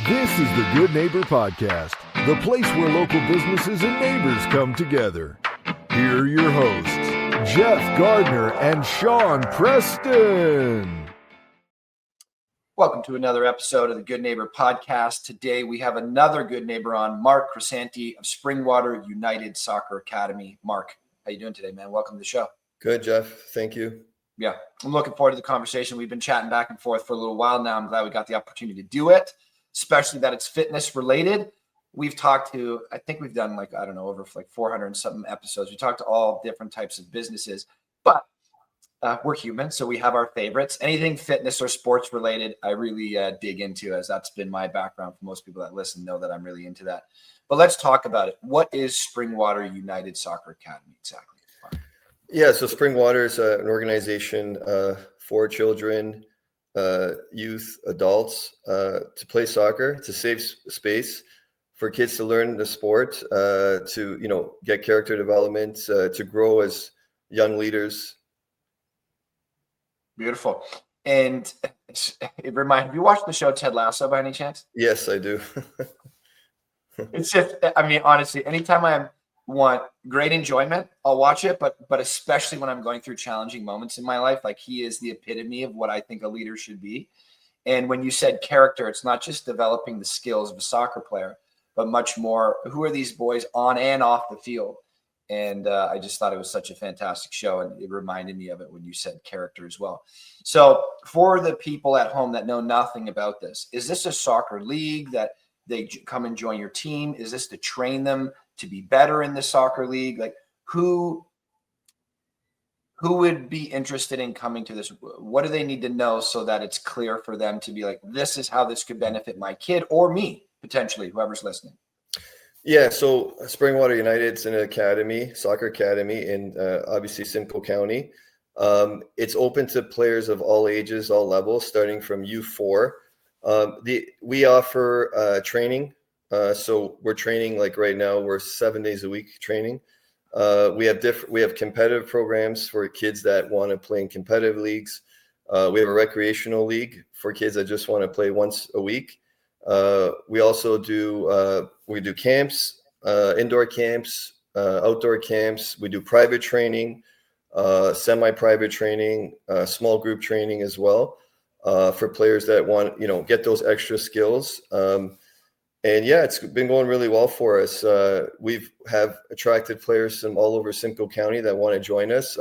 This is the Good Neighbor Podcast, the place where local businesses and neighbors come together. Here are your hosts, Jeff Gardner and Sean Preston. Welcome to another episode of the Good Neighbor Podcast. Today we have another good neighbor on, Mark Cristante of Springwater United Soccer Academy. Mark, how you doing today, man? Welcome to the show. Good, Jeff. Thank you. Yeah, I'm looking forward to the conversation. We've been chatting back and forth for a little while now. I'm glad we got the opportunity to do it, especially that it's fitness related. We've talked to, I think we've done over 400 and something episodes. We talked to all different types of businesses, but we're human, so we have our favorites. Anything fitness or sports related, I really dig into, as that's been my background. For most people that listen know that I'm really into that. But let's talk about it. What is Springwater United Soccer Academy exactly? Yeah, so Springwater is an organization for children, youth, adults to play soccer. It's a safe space for kids to learn the sport, to get character development, to grow as young leaders. Beautiful. And it reminds me, you watched the show Ted Lasso by any chance? Yes, I do. It's just, honestly, anytime I want great enjoyment, I'll watch it, but especially when I'm going through challenging moments in my life, like he is the epitome of what I think a leader should be. And when you said character, it's not just developing the skills of a soccer player, but much more, who are these boys on and off the field? And I just thought it was such a fantastic show, and it reminded me of it when you said character as well. So for the people at home that know nothing about this, is this a soccer league that they come and join your team? Is this to train them to be better in the soccer league? Like who would be interested in coming to this? What do they need to know so that it's clear for them to be like, this is how this could benefit my kid or me, potentially, whoever's listening? Yeah, so Springwater United's an academy, soccer academy in obviously Simcoe County. It's open to players of all ages, all levels, starting from U4. We offer training. So we're training like right now, we're 7 days a week training. We have competitive programs for kids that want to play in competitive leagues. We have a recreational league for kids that just want to play once a week. We also do camps, indoor camps, outdoor camps. We do private training, semi-private training, small group training as well, for players that want, get those extra skills. And yeah, it's been going really well for us. We have attracted players from all over Simcoe County that want to join us.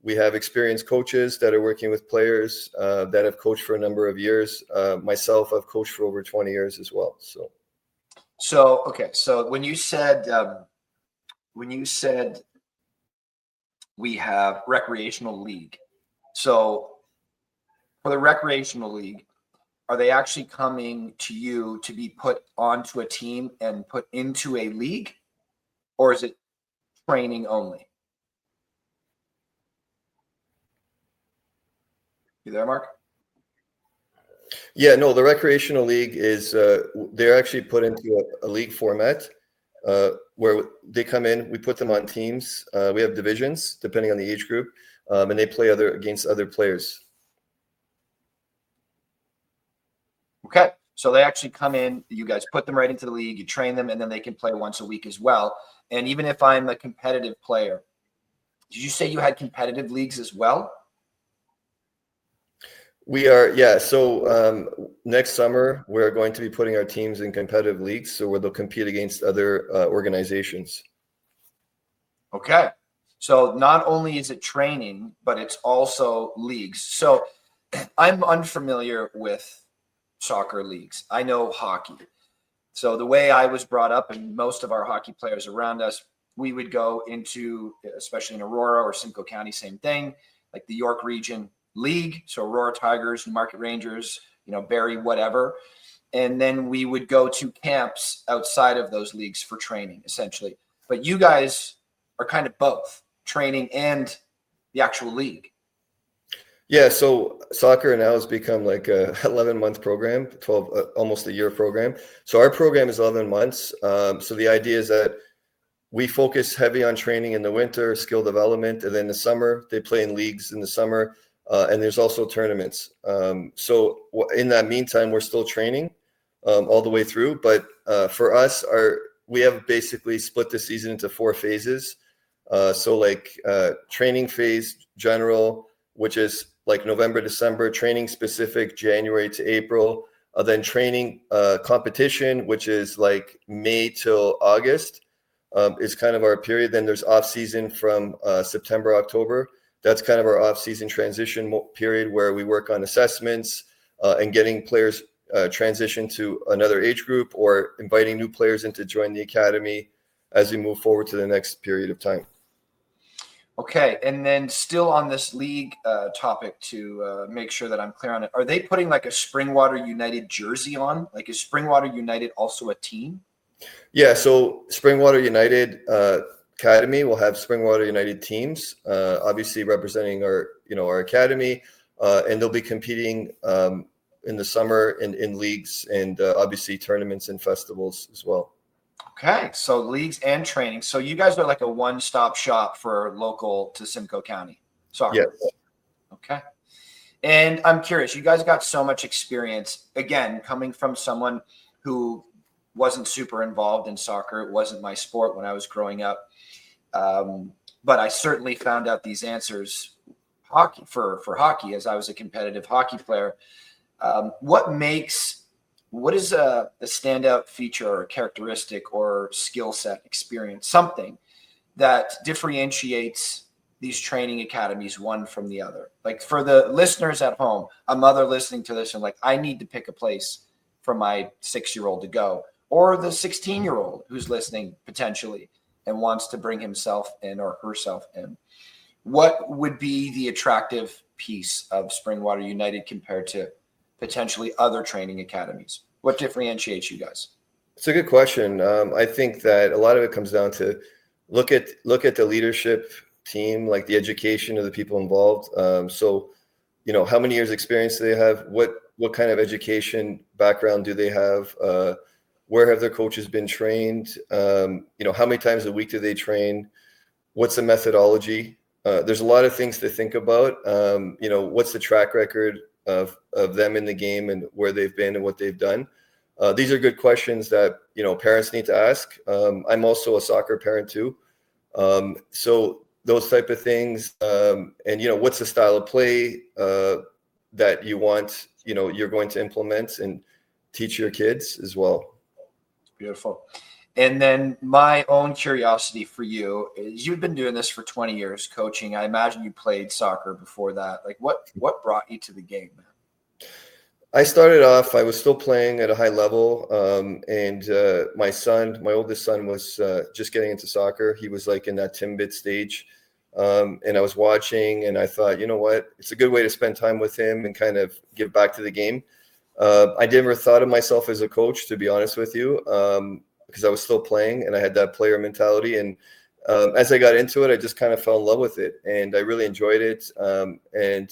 We have experienced coaches that are working with players that have coached for a number of years. Myself, I've coached for over 20 years as well. So okay. So when you said we have recreational league, so for the recreational league, are they actually coming to you to be put onto a team and put into a league, or is it training only? You there, Mark? Yeah, no, the recreational league is they're actually put into a league format where they come in. We put them on teams. We have divisions depending on the age group, and they play against other players. Okay, so they actually come in, you guys put them right into the league, you train them, and then they can play once a week as well. And even if I'm a competitive player, did you say you had competitive leagues as well? We are, yeah. So next summer, we're going to be putting our teams in competitive leagues, so where they'll compete against other organizations. Okay, so not only is it training, but it's also leagues. So I'm unfamiliar with soccer leagues. I know hockey. So the way I was brought up, and most of our hockey players around us, we would go into, especially in Aurora or Simcoe County, same thing, like the York Region League. So Aurora Tigers, Newmarket Rangers, Barrie, whatever. And then we would go to camps outside of those leagues for training, essentially. But you guys are kind of both, training and the actual league. Yeah, so soccer now has become like a 11-month program, 12, almost a year program. So our program is 11 months. So the idea is that we focus heavy on training in the winter, skill development, and then the summer, they play in leagues in the summer. And there's also tournaments. So in that meantime, we're still training, all the way through. But for us, we have basically split the season into 4 phases. So like training phase general, which is like November, December, training specific January to April, then training competition, which is like May till August, is kind of our period. Then there's off season from September, October. That's kind of our off season transition period where we work on assessments and getting players transition to another age group or inviting new players in to join the academy as we move forward to the next period of time. Okay, and then still on this league topic to make sure that I'm clear on it, are they putting like a Springwater United jersey on? Like, is Springwater United also a team? Yeah, so Springwater United Academy will have Springwater United teams, obviously representing our academy, and they'll be competing in the summer in leagues and obviously tournaments and festivals as well. Okay, so leagues and training. So you guys are like a one-stop shop for local to Simcoe County soccer. Yes. Okay. And I'm curious, you guys got so much experience, again, coming from someone who wasn't super involved in soccer. It wasn't my sport when I was growing up. But I certainly found out these answers for hockey as I was a competitive hockey player. What is a standout feature or characteristic or skill set experience, something that differentiates these training academies one from the other? Like for the listeners at home, a mother listening to this and like, I need to pick a place for my 6-year-old to go, or the 16-year-old who's listening potentially and wants to bring himself in or herself in. What would be the attractive piece of Springwater United compared to potentially other training academies? What differentiates you guys? It's a good question. I think that a lot of it comes down to look at the leadership team, like the education of the people involved. So, how many years experience do they have? What kind of education background do they have? Where have their coaches been trained? How many times a week do they train? What's the methodology? There's a lot of things to think about. What's the track record of them in the game and where they've been and what they've done. These are good questions that parents need to ask. I'm also a soccer parent too, so those type of things. And what's the style of play that you want? You're going to implement and teach your kids as well. Beautiful. And then my own curiosity for you is you've been doing this for 20 years, coaching. I imagine you played soccer before that. Like what brought you to the game, man? I started off, I was still playing at a high level. And my oldest son was just getting into soccer. He was like in that Timbit stage. And I was watching and I thought, you know what, it's a good way to spend time with him and kind of give back to the game. I never thought of myself as a coach, to be honest with you. Because I was still playing and I had that player mentality. And as I got into it, I just kind of fell in love with it and I really enjoyed it. And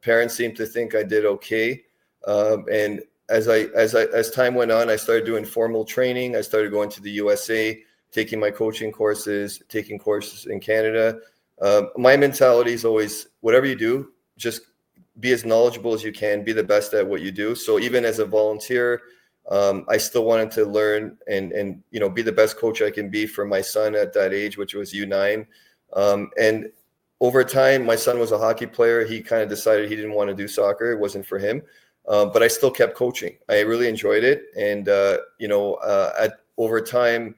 parents seemed to think I did okay. And as time went on, I started doing formal training. I started going to the USA, taking my coaching courses, taking courses in Canada. My mentality is always, whatever you do, just be as knowledgeable as you can, be the best at what you do. So even as a volunteer, I still wanted to learn and be the best coach I can be for my son at that age, which was U9. And over time, my son was a hockey player. He kind of decided he didn't want to do soccer. It wasn't for him. But I still kept coaching. I really enjoyed it. And, over time,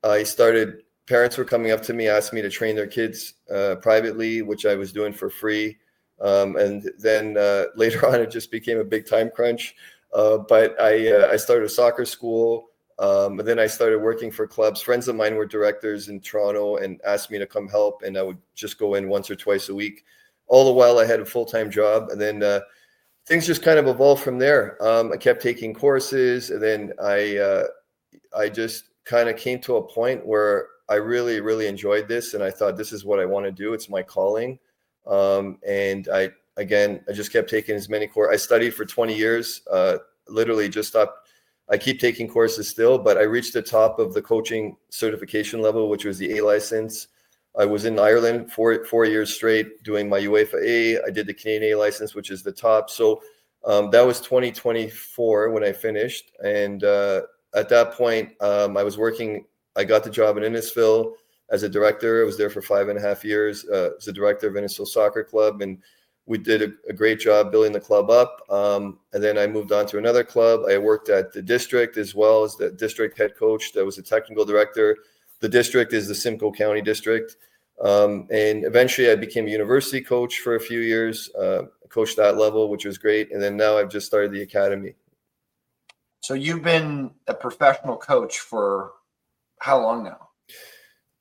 parents were coming up to me, asked me to train their kids privately, which I was doing for free. And then later on, it just became a big time crunch. But I started a soccer school, and then I started working for clubs. Friends of mine were directors in Toronto and asked me to come help, and I would just go in once or twice a week. All the while I had a full-time job, and then things just kind of evolved from there. I kept taking courses, and then I just kind of came to a point where I really, really enjoyed this, and I thought this is what I want to do. It's my calling, and I just kept taking as many courses. I studied for 20 years, literally just stopped. I keep taking courses still, but I reached the top of the coaching certification level, which was the A license. I was in Ireland for 4 years straight doing my UEFA A. I did the Canadian A license, which is the top. So That was 2024 when I finished. And at that point, I was working. I got the job in Innisfil as a director. I was there for 5.5 years as a director of Innisfil Soccer Club. And we did a great job building the club up. And then I moved on to another club. I worked at the district as well as the district head coach. That was a technical director. The district is the Simcoe County district. And eventually I became a university coach for a few years, coached that level, which was great. And then now I've just started the academy. So you've been a professional coach for how long now?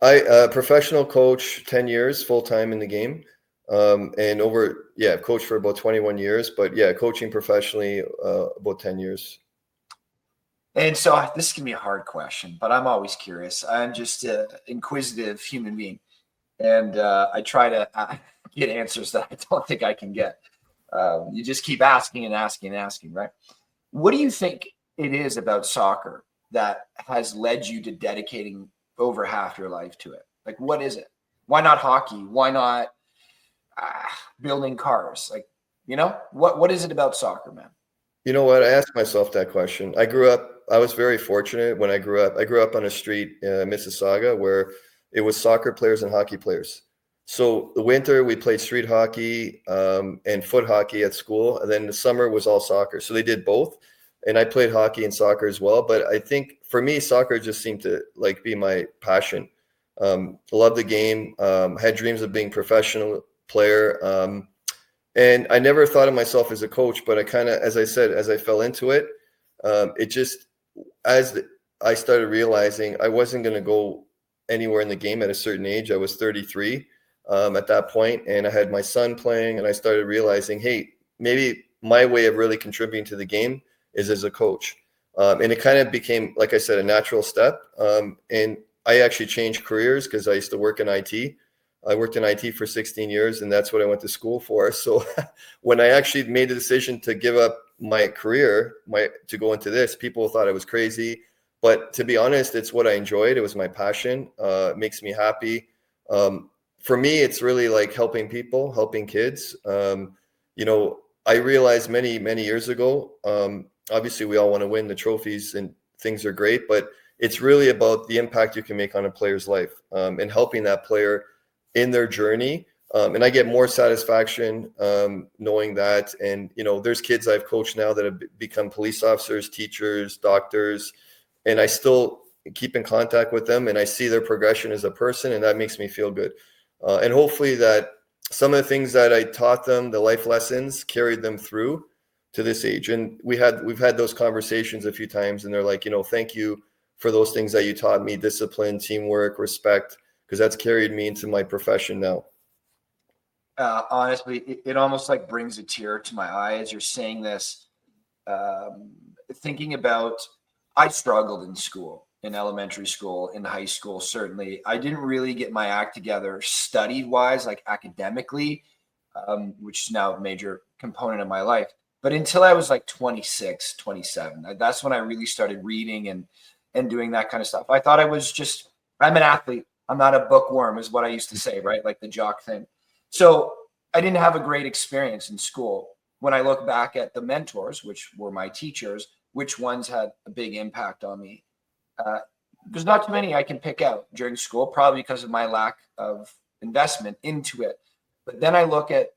I professional coach 10 years, full-time in the game. And I've coached for about 21 years, but coaching professionally about 10 years. And so this is going to be a hard question, but I'm always curious. I'm just an inquisitive human being. And I try to get answers that I don't think I can get. You just keep asking and asking and asking, right? What do you think it is about soccer that has led you to dedicating over half your life to it? Like, what is it? Why not hockey? Why not building cars? Like, what is it about soccer, man? You know what? I asked myself that question. I was very fortunate when I grew up. I grew up on a street in Mississauga where it was soccer players and hockey players. So the winter we played street hockey and foot hockey at school. And then the summer was all soccer. So they did both. And I played hockey and soccer as well. But I think for me, soccer just seemed to be my passion. Loved the game, had dreams of being a professional player. And I never thought of myself as a coach, but as I said, as I fell into it, I started realizing I wasn't going to go anywhere in the game at a certain age. I was 33 at that point, and I had my son playing, and I started realizing, hey, maybe my way of really contributing to the game is as a coach. And it kind of became, like I said, a natural step. And I actually changed careers because I used to work in IT. I worked in IT for 16 years, and that's what I went to school for. So when I actually made the decision to give up my career, to go into this, people thought I was crazy. But to be honest, it's what I enjoyed. It was my passion. It makes me happy. For me, it's really like helping people, helping kids. I realized many, many years ago, obviously we all want to win the trophies and things are great, but it's really about the impact you can make on a player's life and helping that player in their journey. And I get more satisfaction knowing that. And, there's kids I've coached now that have become police officers, teachers, doctors, and I still keep in contact with them and I see their progression as a person, and that makes me feel good. And hopefully that some of the things that I taught them, the life lessons, carried them through to this age. And we've had those conversations a few times, and they're like, thank you for those things that you taught me: discipline, teamwork, respect, because that's carried me into my profession now. Honestly, it almost like brings a tear to my eye as you're saying this. Thinking about, I struggled in school, in elementary school, in high school. Certainly, I didn't really get my act together study-wise, like academically, which is now a major component of my life. But until I was like 26, 27, that's when I really started reading and doing that kind of stuff. I thought I'm an athlete. I'm not a bookworm, is what I used to say, right? Like the jock thing. So I didn't have a great experience in school. When I look back at the mentors, which were my teachers, which ones had a big impact on me? There's not too many I can pick out during school, probably because of my lack of investment into it. But then I look at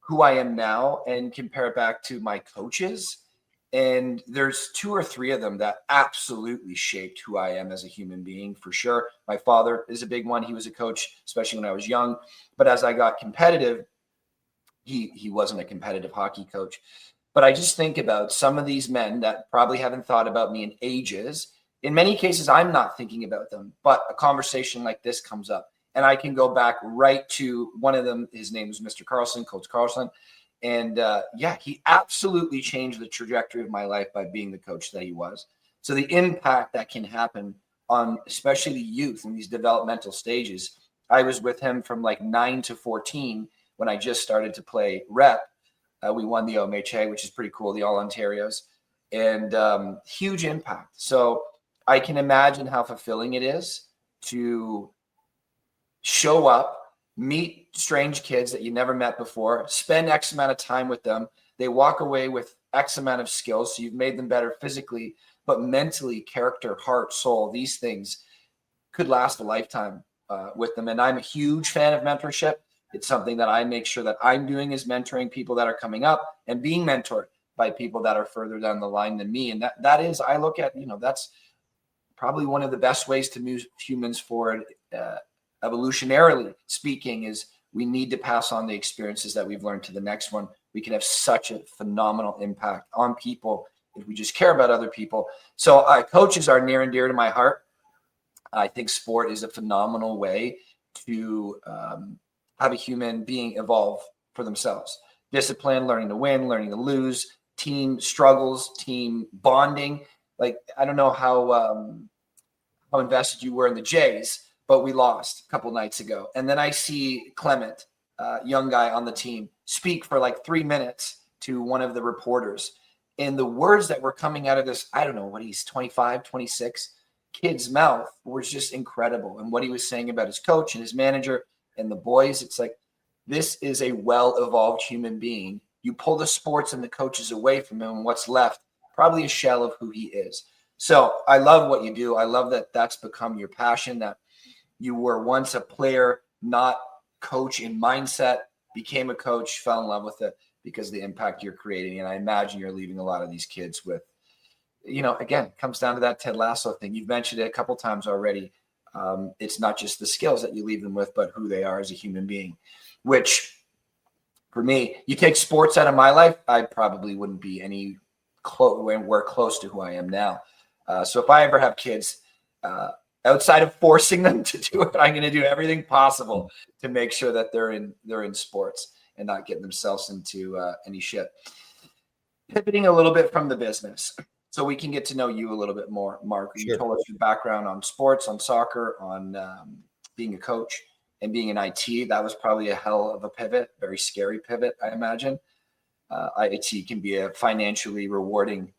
who I am now and compare it back to my coaches. And there's 2 or 3 of them that absolutely shaped who I am as a human being, for sure. My father is a big one. He was a coach, especially when I was young. But as I got competitive, he wasn't a competitive hockey coach. But I just think about some of these men that probably haven't thought about me in ages. In many cases, I'm not thinking about them, but a conversation like this comes up. And I can go back right to one of them. His name was Mr. Carlson, Coach Carlson. And he absolutely changed the trajectory of my life by being the coach that he was. So the impact that can happen on especially the youth in these developmental stages. I was with him from like 9 to 14 when I just started to play rep. We won the OMHA, which is pretty cool, the All Ontarios, and huge impact. So I can imagine how fulfilling it is to show up, meet strange kids that you never met before, spend X amount of time with them. They walk away with X amount of skills. So you've made them better physically, but mentally, character, heart, soul, these things could last a lifetime with them. And I'm a huge fan of mentorship. It's something that I make sure that I'm doing, is mentoring people that are coming up and being mentored by people that are further down the line than me. And that is, I look at, that's probably one of the best ways to move humans forward, evolutionarily speaking, is we need to pass on the experiences that we've learned to the next one. We can have such a phenomenal impact on people if we just care about other people. So coaches are near and dear to my heart. I think sport is a phenomenal way to have a human being evolve for themselves. Discipline, learning to win, learning to lose, team struggles, team bonding. Like, I don't know how invested you were in the Jays, but we lost a couple nights ago. And then I see Clement, young guy on the team, speak for like 3 minutes to one of the reporters. And the words that were coming out of this, I don't know what he's 25, 26 kid's mouth, was just incredible. And what he was saying about his coach and his manager and the boys, it's like, this is a well-evolved human being. You pull the sports and the coaches away from him, and what's left, probably a shell of who he is. So I love what you do. I love that that's become your passion, that you were once a player, not coach in mindset, became a coach, fell in love with it because of the impact you're creating. And I imagine you're leaving a lot of these kids with, again, it comes down to that Ted Lasso thing. You've mentioned it a couple times already. It's not just the skills that you leave them with, but who they are as a human being, which for me, you take sports out of my life, I probably wouldn't be anywhere close to who I am now. So if I ever have kids, outside of forcing them to do it, I'm going to do everything possible to make sure that they're in sports and not getting themselves into any shit. Pivoting a little bit from the business, so we can get to know you a little bit more, Mark. Sure. You told us your background on sports, on soccer, on being a coach and being in IT. That was probably a hell of a pivot, very scary pivot, I imagine. IT can be a financially rewarding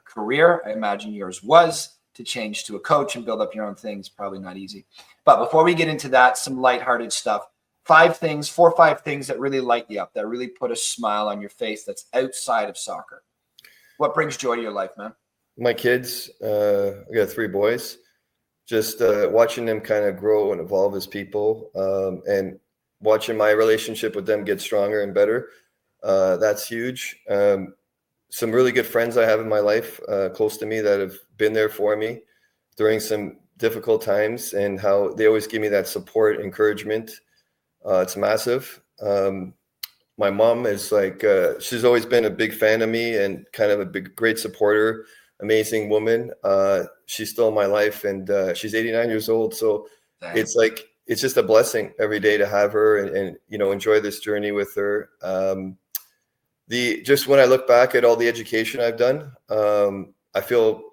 career. I imagine yours was. To change to a coach and build up your own things, probably not easy. But before we get into that, some lighthearted stuff. 4 or 5 things that really light you up, that really put a smile on your face that's outside of soccer. What brings joy to your life, man? My kids, I got 3 boys. Just watching them kind of grow and evolve as people, and watching my relationship with them get stronger and better. That's huge. Some really good friends I have in my life, close to me, that have been there for me during some difficult times, and how they always give me that support, encouragement. It's massive. My mom is like, she's always been a big fan of me and kind of a great supporter, amazing woman. She's still in my life, and she's 89 years old. So it's like, it's just a blessing every day to have her and enjoy this journey with her. Just when I look back at all the education I've done, I feel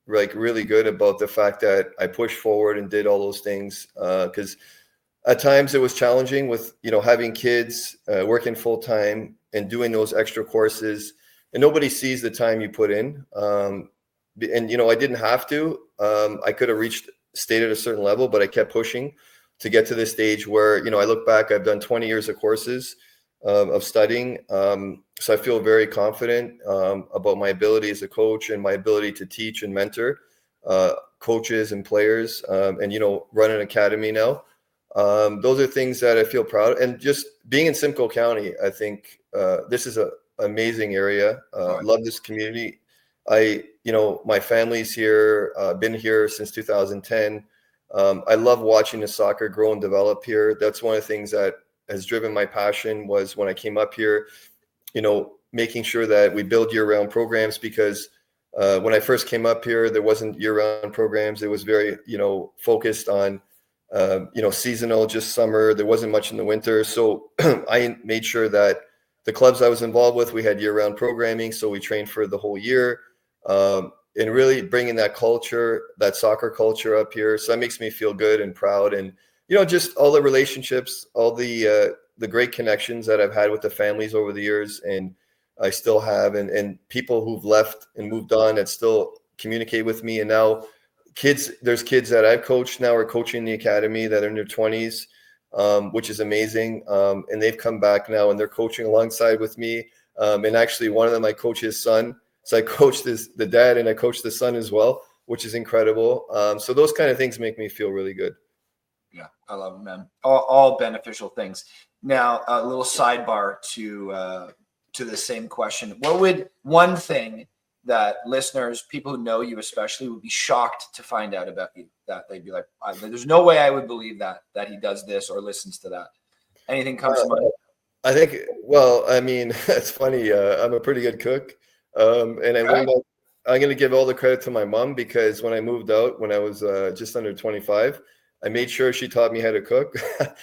like really good about the fact that I pushed forward and did all those things. Because at times it was challenging with, having kids, working full time and doing those extra courses, and nobody sees the time you put in. And, I didn't have to. I could have stayed at a certain level, but I kept pushing to get to this stage where, I look back, I've done 20 years of courses of studying. So I feel very confident about my ability as a coach and my ability to teach and mentor coaches and players, and, run an academy now. Those are things that I feel proud of. And just being in Simcoe County, I think this is an amazing area. Love this community. My family's here, been here since 2010. I love watching the soccer grow and develop here. That's one of the things that has driven my passion, was when I came up here, making sure that we build year-round programs, because when I first came up here, there wasn't year-round programs. It was very, focused on, seasonal, just summer. There wasn't much in the winter. So I made sure that the clubs I was involved with, we had year-round programming. So we trained for the whole year, and really bringing that culture, that soccer culture up here. So that makes me feel good and proud. And, just all the relationships, all the great connections that I've had with the families over the years, and I still have, and people who've left and moved on that still communicate with me. And now there's kids that I've coached now are coaching the academy that are in their 20s, which is amazing. And they've come back now and they're coaching alongside with me. And actually one of them, I coach his son. So I coached the dad and I coached the son as well, which is incredible. So those kind of things make me feel really good. Yeah, I love it, man. All beneficial things. Now, a little sidebar to the same question. What would one thing that listeners, people who know you especially, would be shocked to find out about you, that they'd be like, there's no way I would believe that he does this or listens to that? Anything comes to mind? I think, well, I mean, it's funny. I'm a pretty good cook. And I learned that I'm going to give all the credit to my mom, because when I moved out, when I was just under 25, I made sure she taught me how to cook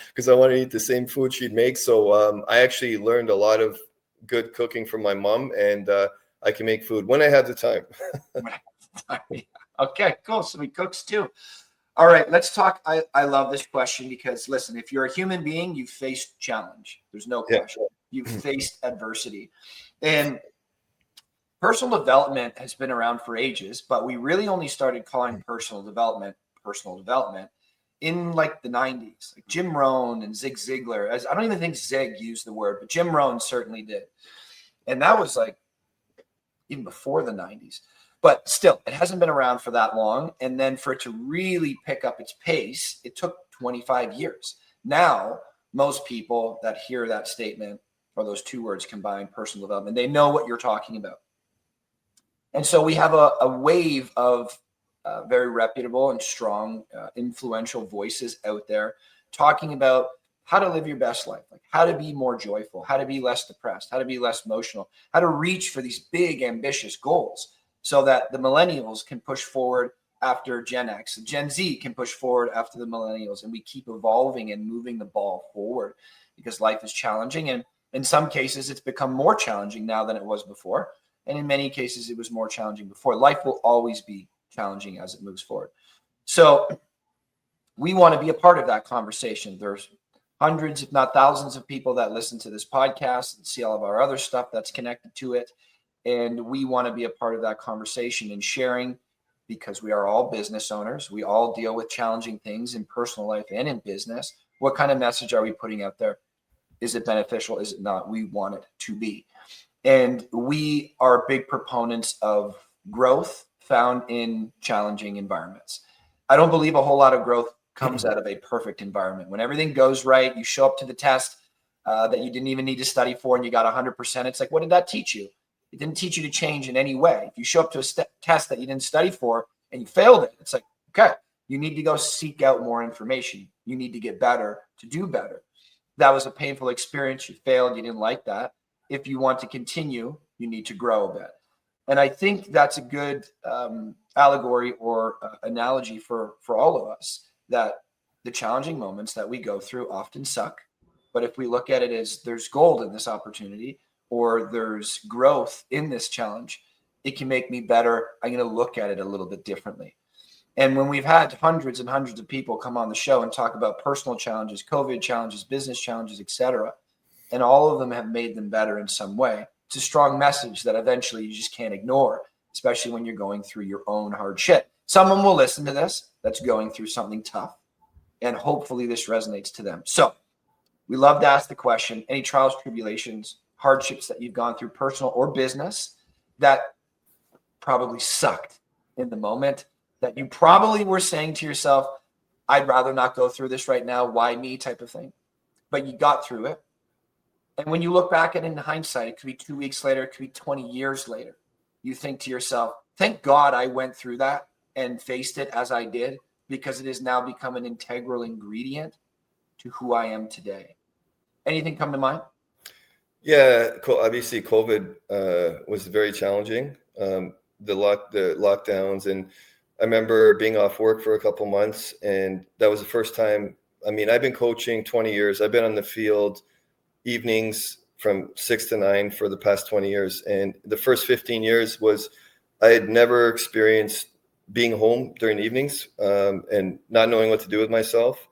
because I wanted to eat the same food she'd make. So I actually learned a lot of good cooking from my mom, and I can make food when I have the time. Okay, cool. So he cooks too. All right, let's talk. I love this question because, listen, if you're a human being, you've faced challenge. There's no question. You've faced adversity. And personal development has been around for ages, but we really only started calling personal development in like the 90s. Like Jim Rohn and Zig Ziglar. I don't even think Zig used the word, but Jim Rohn certainly did. And that was like even before the 90s. But still, it hasn't been around for that long. And then for it to really pick up its pace, it took 25 years. Now, most people that hear that statement, or those two words combined, personal development, they know what you're talking about. And so we have a wave of very reputable and strong, influential voices out there talking about how to live your best life, like how to be more joyful, how to be less depressed, how to be less emotional, how to reach for these big, ambitious goals so that the millennials can push forward after Gen X, Gen Z can push forward after the millennials, and we keep evolving and moving the ball forward because life is challenging. And in some cases, it's become more challenging now than it was before. And in many cases, it was more challenging before. Life will always be challenging as it moves forward. So we want to be a part of that conversation. There's hundreds, if not thousands, of people that listen to this podcast and see all of our other stuff that's connected to it. And we want to be a part of that conversation and sharing, because we are all business owners. We all deal with challenging things in personal life and in business. What kind of message are we putting out there? Is it beneficial? Is it not? We want it to be. And we are big proponents of growth found in challenging environments. I don't believe a whole lot of growth comes out of a perfect environment. When everything goes right, you show up to the test that you didn't even need to study for and you got 100%. It's like, what did that teach you? It didn't teach you to change in any way. If you show up to a test that you didn't study for and you failed it, it's like, okay, you need to go seek out more information. You need to get better to do better. That was a painful experience. You failed. You didn't like that. If you want to continue, you need to grow a bit. And I think that's a good allegory or analogy for all of us, that the challenging moments that we go through often suck. But if we look at it as there's gold in this opportunity, or there's growth in this challenge, it can make me better. I'm going to look at it a little bit differently. And when we've had hundreds and hundreds of people come on the show and talk about personal challenges, COVID challenges, business challenges, etc., and all of them have made them better in some way, it's a strong message that eventually you just can't ignore, especially when you're going through your own hard shit. Someone will listen to this that's going through something tough, and hopefully this resonates to them. So we love to ask the question, any trials, tribulations, hardships that you've gone through, personal or business, that probably sucked in the moment, that you probably were saying to yourself, I'd rather not go through this right now. Why me, type of thing. But you got through it. And when you look back at it in hindsight, it could be 2 weeks later, it could be 20 years later. You think to yourself, thank God I went through that and faced it as I did, because it has now become an integral ingredient to who I am today. Anything come to mind? Yeah, obviously COVID was very challenging. The lockdowns, and I remember being off work for a couple months, and that was the first time. I mean, I've been coaching 20 years. I've been on the field evenings from 6 to 9 for the past 20 years. And the first 15 years was, I had never experienced being home during evenings and not knowing what to do with myself.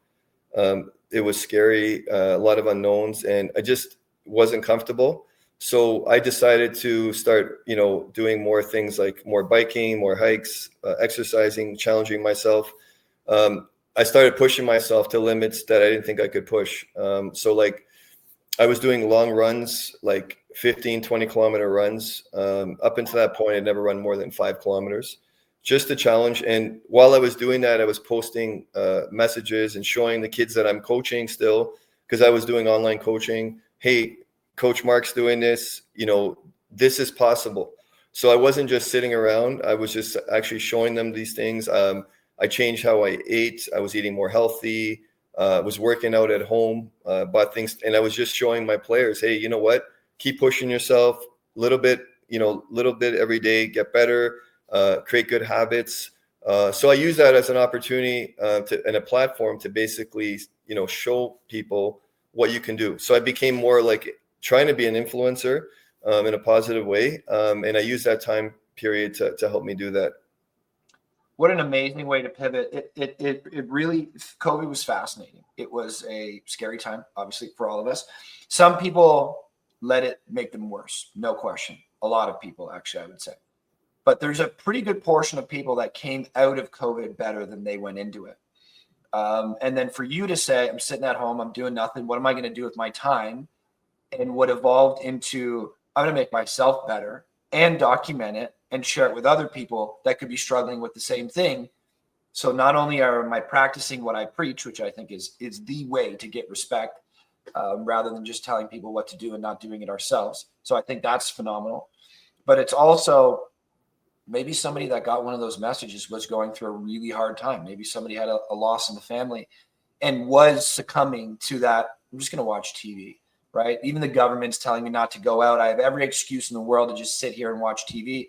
It was scary, a lot of unknowns, and I just wasn't comfortable. So I decided to start, doing more things like more biking, more hikes, exercising, challenging myself. I started pushing myself to limits that I didn't think I could push. So like I was doing long runs, like 15, 20-kilometer runs. Up until that point, I'd never run more than 5 kilometers. Just a challenge. And while I was doing that, I was posting messages and showing the kids that I'm coaching still, because I was doing online coaching. Hey, Coach Mark's doing this. This is possible. So I wasn't just sitting around. I was just actually showing them these things. I changed how I ate. I was eating more healthy. Was working out at home, bought things. And I was just showing my players, hey, you know what? Keep pushing yourself a little bit every day, get better. Create good habits. So I use that as an opportunity and a platform to basically, show people what you can do. So I became more like trying to be an influencer in a positive way. And I use that time period to help me do that. What an amazing way to pivot. It really, COVID was fascinating. It was a scary time, obviously, for all of us. Some people let it make them worse. No question. A lot of people, actually, I would say. But there's a pretty good portion of people that came out of COVID better than they went into it. And then for you to say, I'm sitting at home, I'm doing nothing. What am I going to do with my time? And what evolved into, I'm going to make myself better and document it and share it with other people that could be struggling with the same thing. So not only am I practicing what I preach, which I think is the way to get respect, rather than just telling people what to do and not doing it ourselves. So I think that's phenomenal. But it's also, maybe somebody that got one of those messages was going through a really hard time. Maybe somebody had a loss in the family and was succumbing to that. I'm just going to watch TV, right? Even the government's telling me not to go out. I have every excuse in the world to just sit here and watch TV,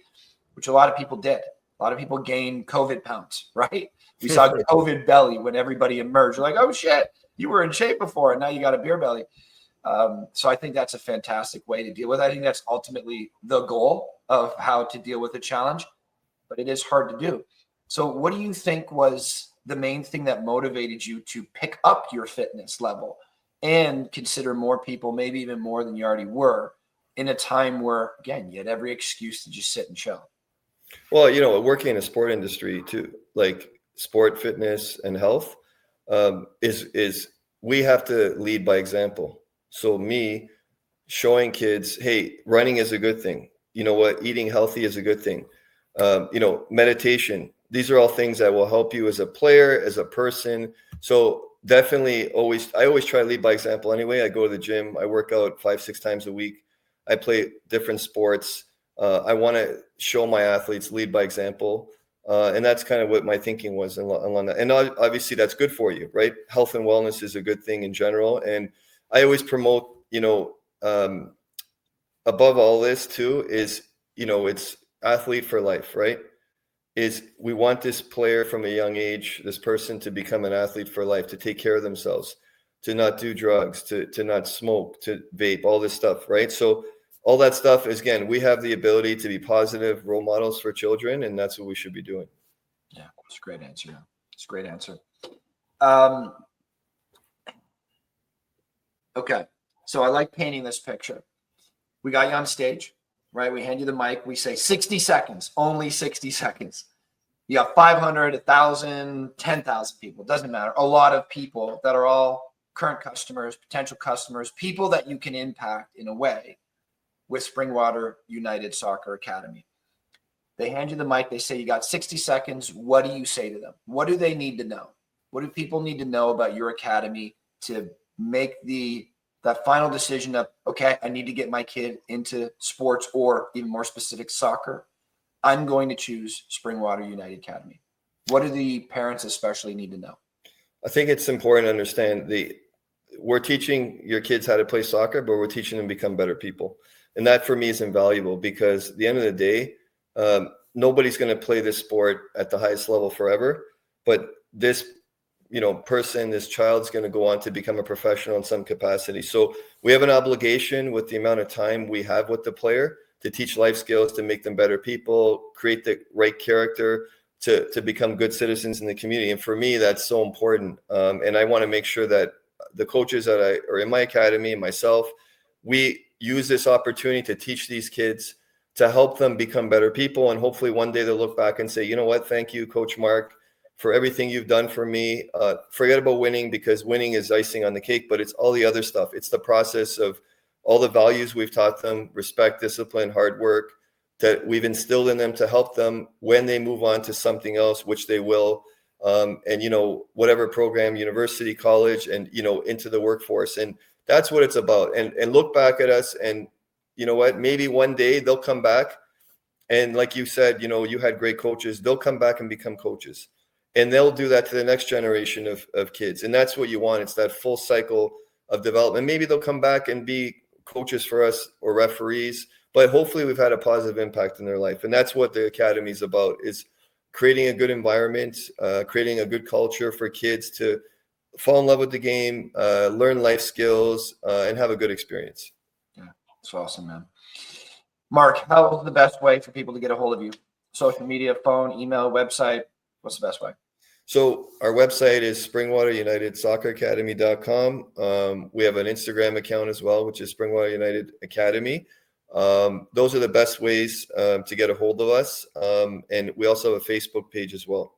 which a lot of people did. A lot of people gained COVID pounds, right? We saw COVID belly when everybody emerged. You're like, oh shit, you were in shape before and now you got a beer belly. So I think that's a fantastic way to deal with it. I think that's ultimately the goal of how to deal with a challenge, but it is hard to do. So what do you think was the main thing that motivated you to pick up your fitness level and consider more people, maybe even more than you already were, in a time where, again, you had every excuse to just sit and chill? Well, working in a sport industry too, like sport, fitness, and health, is we have to lead by example. So me showing kids, hey, running is a good thing. You know what? Eating healthy is a good thing. Meditation. These are all things that will help you as a player, as a person. So definitely I always try to lead by example anyway. I go to the gym. I work out 5-6 times a week. I play different sports. I want to show my athletes, lead by example. And that's kind of what my thinking was along that. And obviously that's good for you, right? Health and wellness is a good thing in general. And I always promote, above all this too is, it's athlete for life, right? Is we want this player from a young age, this person to become an athlete for life, to take care of themselves, to not do drugs, to not smoke, to vape, all this stuff, right? So all that stuff is, again, we have the ability to be positive role models for children, and that's what we should be doing. Yeah, it's a great answer. It's a great answer. Okay, so I like painting this picture. We got you on stage, right? We hand you the mic. We say 60 seconds, only 60 seconds. You got 500, 1,000, 10,000 people. Doesn't matter. A lot of people that are all current customers, potential customers, people that you can impact in a way with Springwater United Soccer Academy. They hand you the mic. They say, you got 60 seconds. What do you say to them? What do they need to know? What do people need to know about your academy to make that final decision of, okay, I need to get my kid into sports, or even more specific, soccer? I'm going to choose Springwater United Academy. What do the parents especially need to know? I think it's important to understand we're teaching your kids how to play soccer, but we're teaching them to become better people. And that for me is invaluable, because at the end of the day, nobody's going to play this sport at the highest level forever, but this this child's going to go on to become a professional in some capacity. So we have an obligation with the amount of time we have with the player to teach life skills, to make them better people, create the right character to become good citizens in the community. And for me, that's so important. And I want to make sure that the coaches that are in my academy and myself, we use this opportunity to teach these kids, to help them become better people. And hopefully one day they'll look back and say, you know what, thank you, Coach Mark, for everything you've done for me. Forget about winning, because winning is icing on the cake, but it's all the other stuff. It's the process of all the values we've taught them, respect, discipline, hard work, that we've instilled in them to help them when they move on to something else, which they will. And, whatever program, university, college, and, into the workforce. And that's what it's about. And look back at us, and you know what, maybe one day they'll come back. And like you said, you had great coaches. They'll come back and become coaches, and they'll do that to the next generation of kids. And that's what you want. It's that full cycle of development. Maybe they'll come back and be coaches for us or referees, but hopefully we've had a positive impact in their life. And that's what the academy is about, is creating a good environment, creating a good culture for kids to fall in love with the game, learn life skills, and have a good experience. Yeah, it's awesome, man. Mark, how is the best way for people to get a hold of you? Social media, phone, email, website? What's the best way? So our website is Springwater United Soccer Academy.com. We have an Instagram account as well, which is Springwater United Academy. Those are the best ways to get a hold of us. And we also have a Facebook page as well.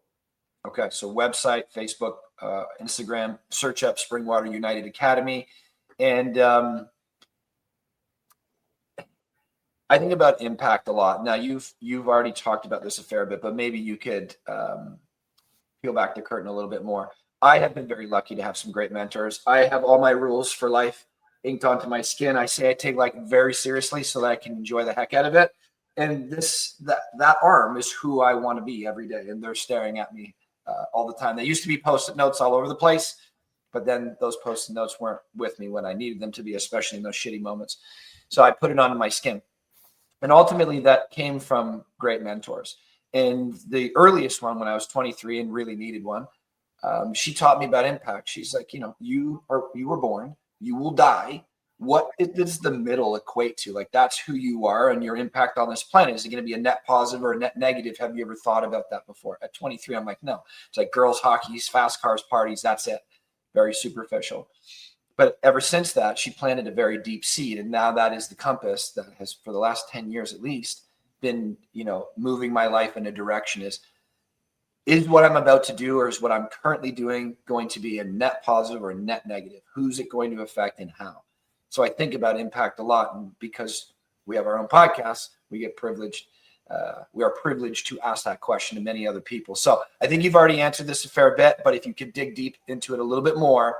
Okay. So website, Facebook, Instagram, search up Springwater United Academy. And I think about impact a lot. Now you've already talked about this a fair bit, but maybe you could peel back the curtain a little bit more. I have been very lucky to have some great mentors. I have all my rules for life inked onto my skin. I say I take life very seriously so that I can enjoy the heck out of it. And that arm is who I want to be every day. And they're staring at me all the time. They used to be Post-it notes all over the place, but then those Post-it notes weren't with me when I needed them to be, especially in those shitty moments. So I put it onto my skin. And ultimately that came from great mentors. And the earliest one, when I was 23 and really needed one, she taught me about impact. She's like, you were born, you will die. What does the middle equate to? Like, that's who you are, and your impact on this planet. Is it going to be a net positive or a net negative? Have you ever thought about that before? At 23, I'm like, no. It's like girls, hockey, fast cars, parties. That's it. Very superficial. But ever since that, she planted a very deep seed. And now that is the compass that has, for the last 10 years at least, been, moving my life in a direction. Is what I'm about to do, or is what I'm currently doing, going to be a net positive or a net negative? Who's it going to affect, and how? So I think about impact a lot. And because we have our own podcast, we get privileged. We are privileged to ask that question to many other people. So I think you've already answered this a fair bit, but if you could dig deep into it a little bit more,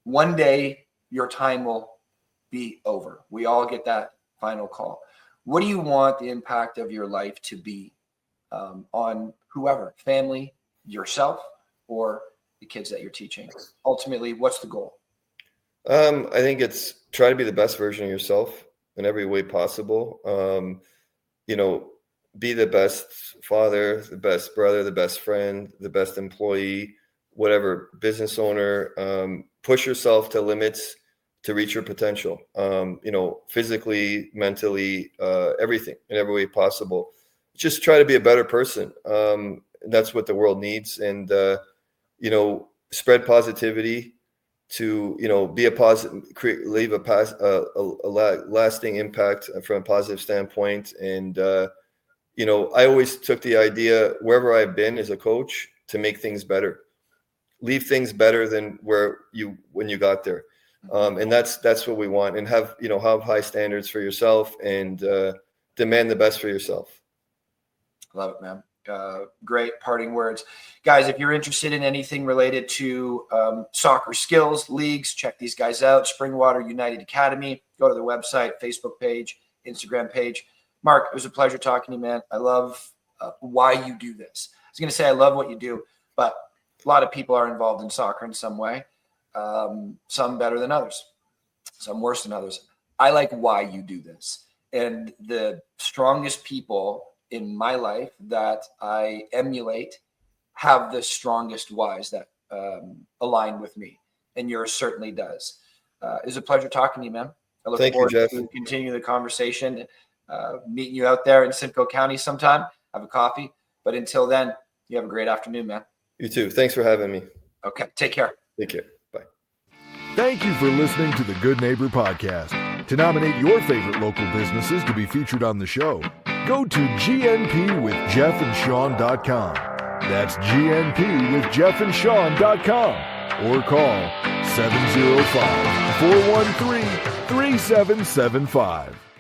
one day your time will be over. We all get that final call. What do you want the impact of your life to be on whoever, family, yourself, or the kids that you're teaching? Ultimately, what's the goal? I think it's try to be the best version of yourself in every way possible. Be the best father, the best brother, the best friend, the best employee, whatever, business owner. Push yourself to limits to reach your potential, physically, mentally, everything in every way possible. Just try to be a better person. That's what the world needs. And, spread positivity to, be a positive, leave a lasting impact from a positive standpoint. And, I always took the idea wherever I've been as a coach to make things better, leave things better than when you got there. And that's what we want, and have high standards for yourself, and demand the best for yourself. Love it, man. Great parting words. Guys, if you're interested in anything related to soccer skills, leagues, check these guys out. Springwater United Academy. Go to their website, Facebook page, Instagram page. Mark, it was a pleasure talking to you, man. I love why you do this. I was going to say I love what you do, but a lot of people are involved in soccer in some way. Some better than others, some worse than others. I like why you do this. And the strongest people in my life that I emulate have the strongest whys that align with me. And yours certainly does. It's a pleasure talking to you, man. I look forward to continuing the conversation, meeting you out there in Simcoe County sometime, have a coffee. But until then, you have a great afternoon, man. You too. Thanks for having me. Okay. Take care. Take care. Bye. Thank you for listening to the Good Neighbor Podcast. To nominate your favorite local businesses to be featured on the show, go to gnpwithjeffandsean.com. That's gnpwithjeffandsean.com, or call 705-413-4600. 3775.